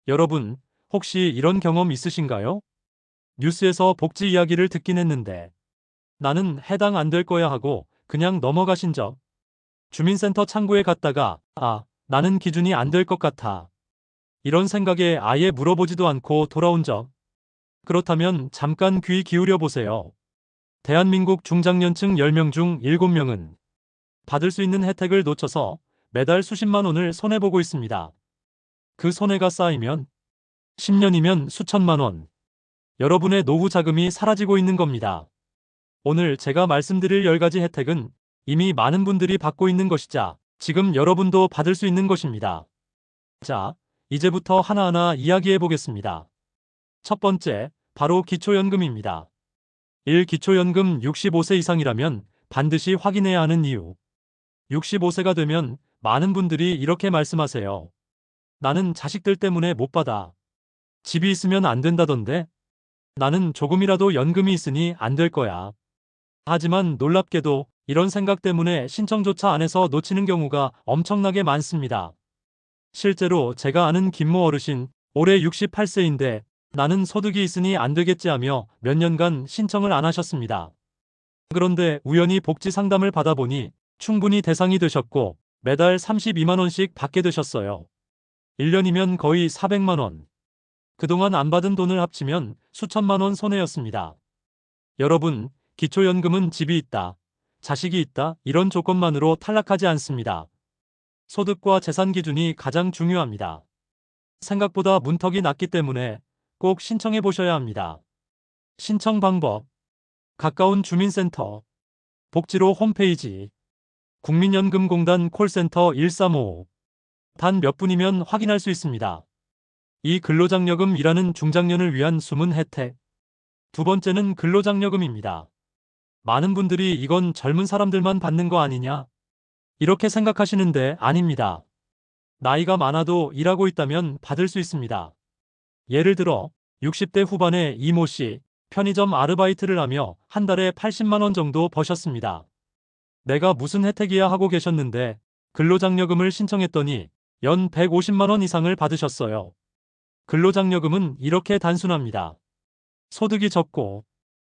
여러분, 혹시 이런 경험 있으신가요? 뉴스에서 복지 이야기를 듣긴 했는데 나는 해당 안 될 거야 하고 그냥 넘어가신 적. 주민센터 창구에 갔다가 나는 기준이 안 될 것 같아. 이런 생각에 아예 물어보지도 않고 돌아온 적. 그렇다면 잠깐 귀 기울여 보세요. 대한민국 중장년층 10명 중 7명은 받을 수 있는 혜택을 놓쳐서 매달 수십만 원을 손해보고 있습니다. 그 손해가 쌓이면 10년이면 수천만 원. 여러분의 노후 자금이 사라지고 있는 겁니다. 오늘 제가 말씀드릴 10가지 혜택은 이미 많은 분들이 받고 있는 것이자 지금 여러분도 받을 수 있는 것입니다. 자, 이제부터 하나하나 이야기해 보겠습니다. 첫 번째, 바로 기초연금입니다. 1. 기초연금 65세 이상이라면 반드시 확인해야 하는 이유. 65세가 되면 많은 분들이 이렇게 말씀하세요. 나는 자식들 때문에 못 받아. 집이 있으면 안 된다던데? 나는 조금이라도 연금이 있으니 안 될 거야. 하지만 놀랍게도 이런 생각 때문에 신청조차 안 해서 놓치는 경우가 엄청나게 많습니다. 실제로 제가 아는 김모 어르신, 올해 68세인데 나는 소득이 있으니 안 되겠지 하며 몇 년간 신청을 안 하셨습니다. 그런데 우연히 복지 상담을 받아보니 충분히 대상이 되셨고 매달 32만 원씩 받게 되셨어요. 1년이면 거의 400만 원. 그동안 안 받은 돈을 합치면 수천만 원 손해였습니다. 여러분, 기초연금은 집이 있다, 자식이 있다, 이런 조건만으로 탈락하지 않습니다. 소득과 재산 기준이 가장 중요합니다. 생각보다 문턱이 낮기 때문에 꼭 신청해 보셔야 합니다. 신청 방법. 가까운 주민센터, 복지로 홈페이지, 국민연금공단 콜센터 1355. 단 몇 분이면 확인할 수 있습니다. 이 근로장려금 일하는 중장년을 위한 숨은 혜택. 두 번째는 근로장려금입니다. 많은 분들이 이건 젊은 사람들만 받는 거 아니냐? 이렇게 생각하시는데 아닙니다. 나이가 많아도 일하고 있다면 받을 수 있습니다. 예를 들어 60대 후반의 이모 씨, 편의점 아르바이트를 하며 한 달에 80만 원 정도 버셨습니다. 내가 무슨 혜택이야 하고 계셨는데 근로장려금을 신청했더니 연 150만 원 이상을 받으셨어요. 근로장려금은 이렇게 단순합니다. 소득이 적고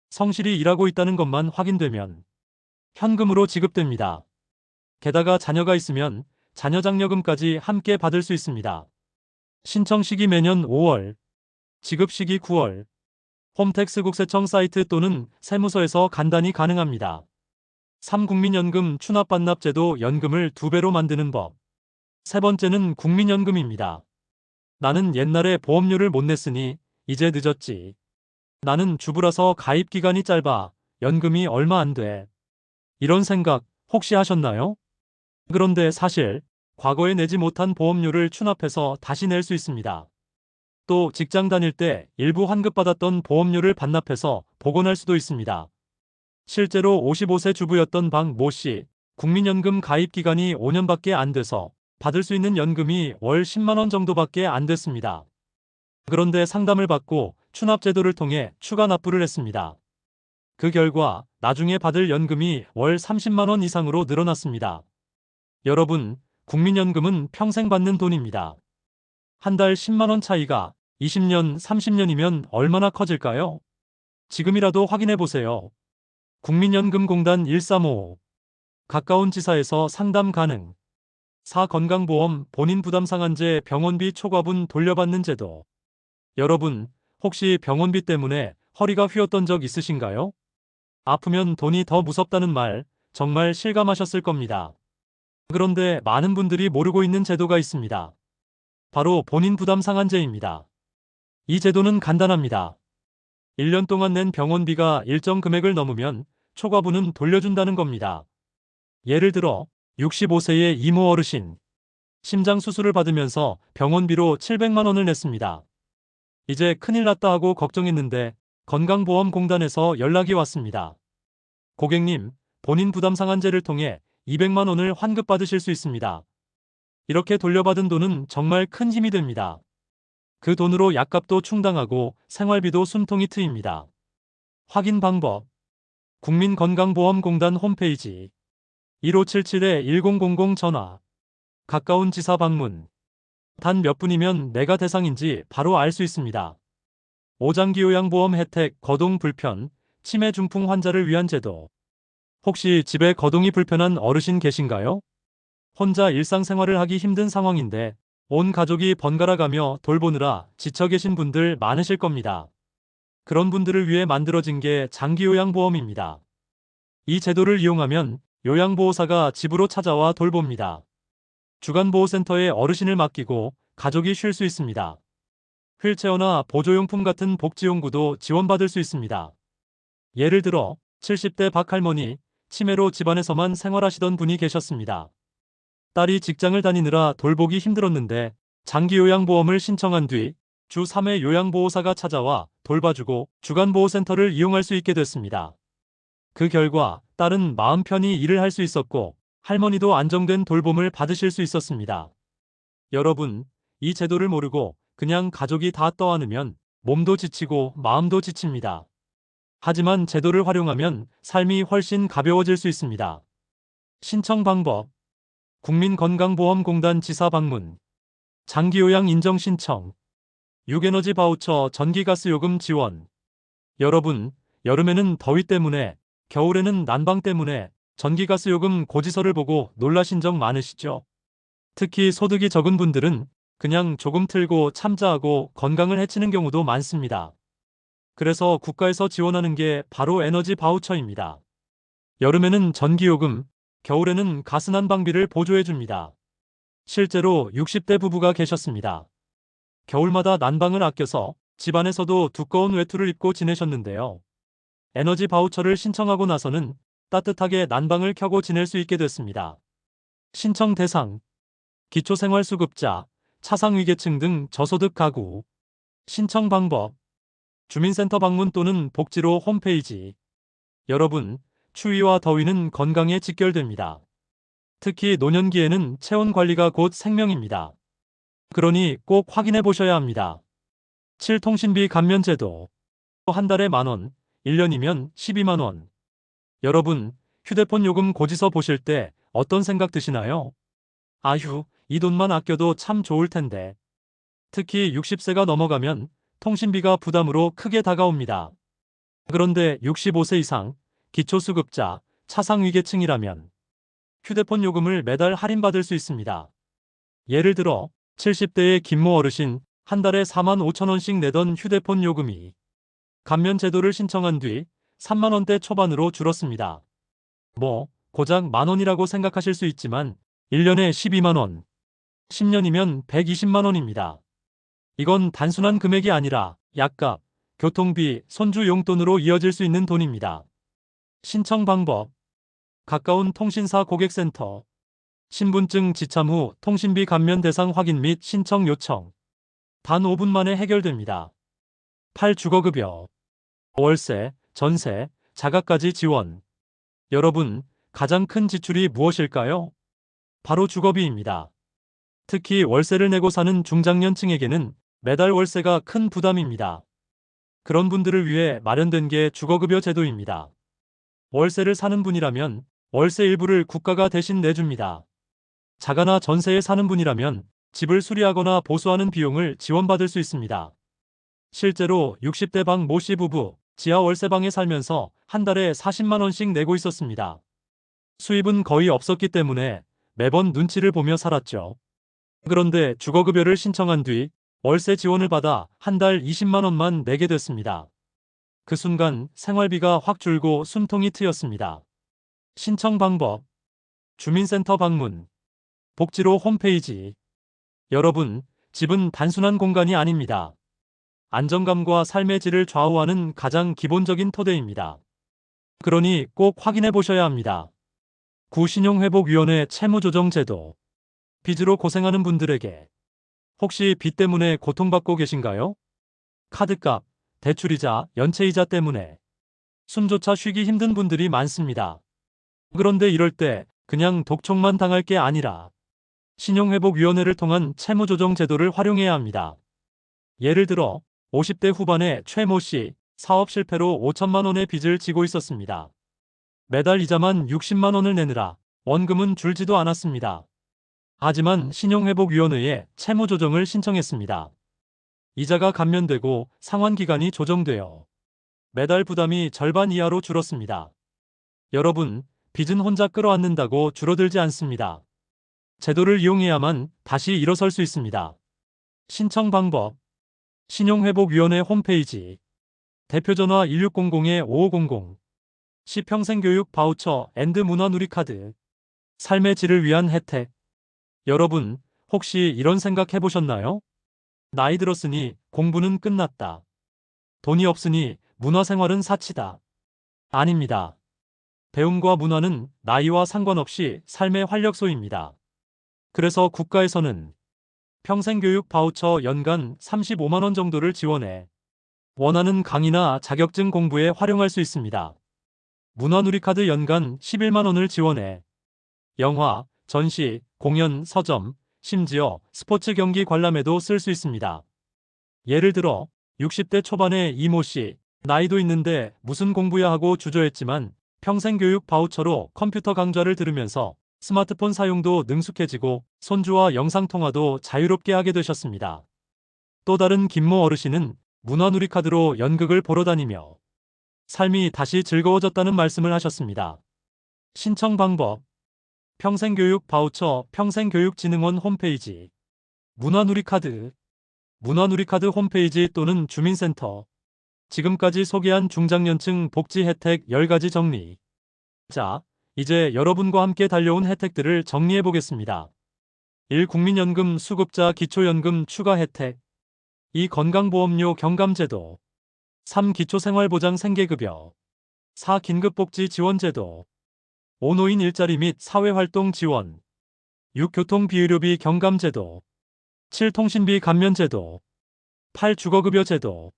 성실히 일하고 있다는 것만 확인되면 현금으로 지급됩니다. 게다가 자녀가 있으면 자녀장려금까지 함께 받을 수 있습니다. 신청 시기 매년 5월, 지급 시기 9월, 홈택스국세청 사이트 또는 세무서에서 간단히 가능합니다. 3. 국민연금 추납반납제도 연금을 2배로 만드는 법. 세 번째는 국민연금입니다. 나는 옛날에 보험료를 못 냈으니 이제 늦었지. 나는 주부라서 가입 기간이 짧아 연금이 얼마 안 돼. 이런 생각 혹시 하셨나요? 그런데 사실 과거에 내지 못한 보험료를 추납해서 다시 낼 수 있습니다. 또 직장 다닐 때 일부 환급받았던 보험료를 반납해서 복원할 수도 있습니다. 실제로 55세 주부였던 박 모 씨, 국민연금 가입 기간이 5년밖에 안 돼서 받을 수 있는 연금이 월 10만 원 정도밖에 안 됐습니다. 그런데 상담을 받고 추납제도를 통해 추가 납부를 했습니다. 그 결과 나중에 받을 연금이 월 30만 원 이상으로 늘어났습니다. 여러분, 국민연금은 평생 받는 돈입니다. 한 달 10만 원 차이가 20년, 30년이면 얼마나 커질까요? 지금이라도 확인해 보세요. 국민연금공단 1355. 가까운 지사에서 상담 가능. 4. 건강보험 본인 부담 상한제 병원비 초과분 돌려받는 제도. 여러분, 혹시 병원비 때문에 허리가 휘었던 적 있으신가요? 아프면 돈이 더 무섭다는 말 정말 실감하셨을 겁니다. 그런데 많은 분들이 모르고 있는 제도가 있습니다. 바로 본인 부담 상한제입니다. 이 제도는 간단합니다. 1년 동안 낸 병원비가 일정 금액을 넘으면 초과분은 돌려준다는 겁니다. 예를 들어 65세의 이모 어르신, 심장 수술을 받으면서 병원비로 700만 원을 냈습니다. 이제 큰일 났다 하고 걱정했는데 건강보험공단에서 연락이 왔습니다. 고객님, 본인 부담 상한제를 통해 200만 원을 환급받으실 수 있습니다. 이렇게 돌려받은 돈은 정말 큰 힘이 됩니다. 그 돈으로 약값도 충당하고 생활비도 숨통이 트입니다. 확인 방법. 국민건강보험공단 홈페이지 1577-1000 전화. 가까운 지사 방문. 단 몇 분이면 내가 대상인지 바로 알 수 있습니다. 오장기 요양보험 혜택, 거동 불편, 치매 중풍 환자를 위한 제도. 혹시 집에 거동이 불편한 어르신 계신가요? 혼자 일상생활을 하기 힘든 상황인데 온 가족이 번갈아가며 돌보느라 지쳐 계신 분들 많으실 겁니다. 그런 분들을 위해 만들어진 게 장기요양보험입니다. 이 제도를 이용하면 요양보호사가 집으로 찾아와 돌봅니다. 주간보호센터에 어르신을 맡기고 가족이 쉴 수 있습니다. 휠체어나 보조용품 같은 복지용구도 지원받을 수 있습니다. 예를 들어 70대 박할머니, 치매로 집안에서만 생활하시던 분이 계셨습니다. 딸이 직장을 다니느라 돌보기 힘들었는데 장기요양보험을 신청한 뒤 주 3회 요양보호사가 찾아와 돌봐주고 주간보호센터를 이용할 수 있게 됐습니다. 그 결과 딸은 마음 편히 일을 할 수 있었고 할머니도 안정된 돌봄을 받으실 수 있었습니다. 여러분, 이 제도를 모르고 그냥 가족이 다 떠안으면 몸도 지치고 마음도 지칩니다. 하지만 제도를 활용하면 삶이 훨씬 가벼워질 수 있습니다. 신청 방법. 국민건강보험공단 지사 방문. 장기요양 인정 신청. 6에너지 바우처 전기가스요금 지원. 여러분, 여름에는 더위 때문에, 겨울에는 난방 때문에 전기가스요금 고지서를 보고 놀라신 적 많으시죠? 특히 소득이 적은 분들은 그냥 조금 틀고 참자하고 건강을 해치는 경우도 많습니다. 그래서 국가에서 지원하는 게 바로 에너지 바우처입니다. 여름에는 전기요금, 겨울에는 가스난방비를 보조해줍니다. 실제로 60대 부부가 계셨습니다. 겨울마다 난방을 아껴서 집안에서도 두꺼운 외투를 입고 지내셨는데요. 에너지 바우처를 신청하고 나서는 따뜻하게 난방을 켜고 지낼 수 있게 됐습니다. 신청 대상. 기초생활수급자, 차상위계층 등 저소득 가구. 신청 방법. 주민센터 방문 또는 복지로 홈페이지. 여러분, 추위와 더위는 건강에 직결됩니다. 특히 노년기에는 체온 관리가 곧 생명입니다. 그러니 꼭 확인해 보셔야 합니다. 7통신비 감면제도. 한 달에 만원, 1년이면 12만원. 여러분, 휴대폰 요금 고지서 보실 때 어떤 생각 드시나요? 아휴, 이 돈만 아껴도 참 좋을 텐데. 특히 60세가 넘어가면 통신비가 부담으로 크게 다가옵니다. 그런데 65세 이상, 기초수급자, 차상위계층이라면 휴대폰 요금을 매달 할인받을 수 있습니다. 예를 들어 70대의 김모 어르신 한 달에 4만 5천 원씩 내던 휴대폰 요금이 감면 제도를 신청한 뒤 3만 원대 초반으로 줄었습니다. 고작 만 원이라고 생각하실 수 있지만 1년에 12만 원, 10년이면 120만 원입니다. 이건 단순한 금액이 아니라 약값, 교통비, 손주 용돈으로 이어질 수 있는 돈입니다. 신청 방법. 가까운 통신사 고객센터. 신분증 지참 후 통신비 감면 대상 확인 및 신청 요청. 단 5분 만에 해결됩니다. 8. 주거급여. 월세, 전세, 자가까지 지원. 여러분, 가장 큰 지출이 무엇일까요? 바로 주거비입니다. 특히 월세를 내고 사는 중장년층에게는 매달 월세가 큰 부담입니다. 그런 분들을 위해 마련된 게 주거급여 제도입니다. 월세를 사는 분이라면 월세 일부를 국가가 대신 내줍니다. 자가나 전세에 사는 분이라면 집을 수리하거나 보수하는 비용을 지원받을 수 있습니다. 실제로 60대 박 모 씨 부부, 지하 월세방에 살면서 한 달에 40만 원씩 내고 있었습니다. 수입은 거의 없었기 때문에 매번 눈치를 보며 살았죠. 그런데 주거급여를 신청한 뒤 월세 지원을 받아 한 달 20만 원만 내게 됐습니다. 그 순간 생활비가 확 줄고 숨통이 트였습니다. 신청 방법. 주민센터 방문. 복지로 홈페이지. 여러분, 집은 단순한 공간이 아닙니다. 안정감과 삶의 질을 좌우하는 가장 기본적인 토대입니다. 그러니 꼭 확인해 보셔야 합니다. 구신용회복위원회 채무조정제도. 빚으로 고생하는 분들에게 혹시 빚 때문에 고통받고 계신가요? 카드값, 대출이자, 연체이자 때문에 숨조차 쉬기 힘든 분들이 많습니다. 그런데 이럴 때 그냥 독촉만 당할 게 아니라 신용회복위원회를 통한 채무조정 제도를 활용해야 합니다. 예를 들어 50대 후반의 최모 씨, 사업 실패로 5천만 원의 빚을 지고 있었습니다. 매달 이자만 60만 원을 내느라 원금은 줄지도 않았습니다. 하지만 신용회복위원회에 채무조정을 신청했습니다. 이자가 감면되고 상환기간이 조정되어 매달 부담이 절반 이하로 줄었습니다. 여러분, 빚은 혼자 끌어안는다고 줄어들지 않습니다. 제도를 이용해야만 다시 일어설 수 있습니다. 신청 방법. 신용회복위원회 홈페이지. 대표전화 1600-5500. 시평생교육 바우처 앤드 문화누리카드. 삶의 질을 위한 혜택. 여러분, 혹시 이런 생각 해보셨나요? 나이 들었으니 공부는 끝났다. 돈이 없으니 문화생활은 사치다. 아닙니다. 배움과 문화는 나이와 상관없이 삶의 활력소입니다. 그래서 국가에서는 평생교육 바우처 연간 35만 원 정도를 지원해 원하는 강의나 자격증 공부에 활용할 수 있습니다. 문화누리카드 연간 11만 원을 지원해 영화, 전시, 공연, 서점, 심지어 스포츠 경기 관람에도 쓸 수 있습니다. 예를 들어 60대 초반의 이모 씨, 나이도 있는데 무슨 공부야 하고 주저했지만 평생교육 바우처로 컴퓨터 강좌를 들으면서 스마트폰 사용도 능숙해지고 손주와 영상통화도 자유롭게 하게 되셨습니다. 또 다른 김모 어르신은 문화누리카드로 연극을 보러 다니며 삶이 다시 즐거워졌다는 말씀을 하셨습니다. 신청 방법. 평생교육 바우처 평생교육진흥원 홈페이지. 문화누리카드. 문화누리카드 홈페이지 또는 주민센터. 지금까지 소개한 중장년층 복지 혜택 10가지 정리. 자, 이제 여러분과 함께 달려온 혜택들을 정리해 보겠습니다. 1. 국민연금 수급자 기초연금 추가 혜택. 2. 건강보험료 경감제도. 3. 기초생활보장 생계급여. 4. 긴급복지 지원제도. 5. 노인 일자리 및 사회활동 지원. 6. 교통비의료비 경감제도. 7. 통신비 감면제도. 8. 주거급여제도.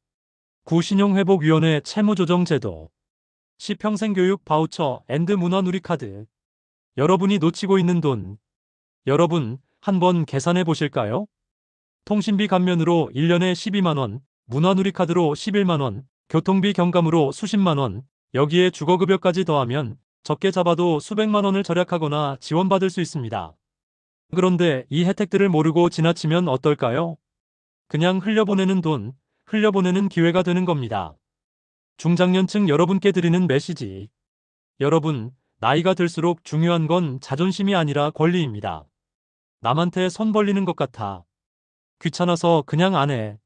9. 신용회복위원회 채무조정제도. 10. 평생교육 바우처 앤드 문화누리카드. 여러분이 놓치고 있는 돈. 여러분, 한번 계산해 보실까요? 통신비 감면으로 1년에 12만원, 문화누리카드로 11만원, 교통비 경감으로 수십만원, 여기에 주거급여까지 더하면 적게 잡아도 수백만원을 절약하거나 지원받을 수 있습니다. 그런데 이 혜택들을 모르고 지나치면 어떨까요? 그냥 흘려보내는 돈, 흘려보내는 기회가 되는 겁니다. 중장년층 여러분께 드리는 메시지. 여러분, 나이가 들수록 중요한 건 자존심이 아니라 권리입니다. 남한테 손 벌리는 것 같아. 귀찮아서 그냥 안 해.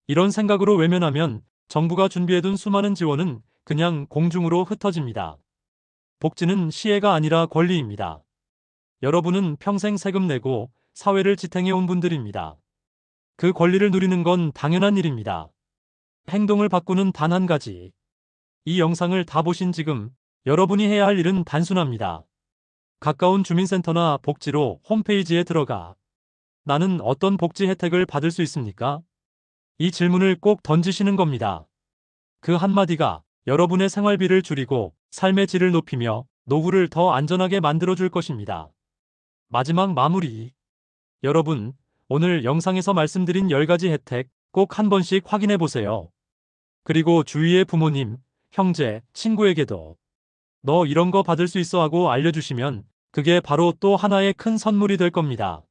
이런 생각으로 외면하면 정부가 준비해둔 수많은 지원은 그냥 공중으로 흩어집니다. 복지는 시혜가 아니라 권리입니다. 여러분은 평생 세금 내고 사회를 지탱해온 분들입니다. 그 권리를 누리는 건 당연한 일입니다. 행동을 바꾸는 단 한 가지. 이 영상을 다 보신 지금 여러분이 해야 할 일은 단순합니다. 가까운 주민센터나 복지로 홈페이지에 들어가 나는 어떤 복지 혜택을 받을 수 있습니까? 이 질문을 꼭 던지시는 겁니다. 그 한마디가 여러분의 생활비를 줄이고 삶의 질을 높이며 노후를 더 안전하게 만들어줄 것입니다. 마지막 마무리. 여러분, 오늘 영상에서 말씀드린 10가지 혜택 꼭 한 번씩 확인해 보세요. 그리고 주위의 부모님, 형제, 친구에게도 너 이런 거 받을 수 있어 하고 알려주시면 그게 바로 또 하나의 큰 선물이 될 겁니다.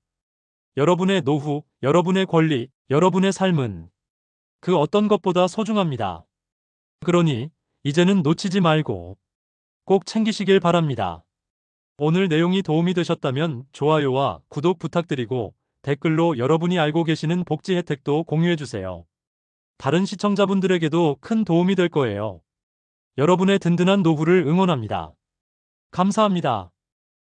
여러분의 노후, 여러분의 권리, 여러분의 삶은 그 어떤 것보다 소중합니다. 그러니 이제는 놓치지 말고 꼭 챙기시길 바랍니다. 오늘 내용이 도움이 되셨다면 좋아요와 구독 부탁드리고 댓글로 여러분이 알고 계시는 복지 혜택도 공유해주세요. 다른 시청자분들에게도 큰 도움이 될 거예요. 여러분의 든든한 노후를 응원합니다. 감사합니다.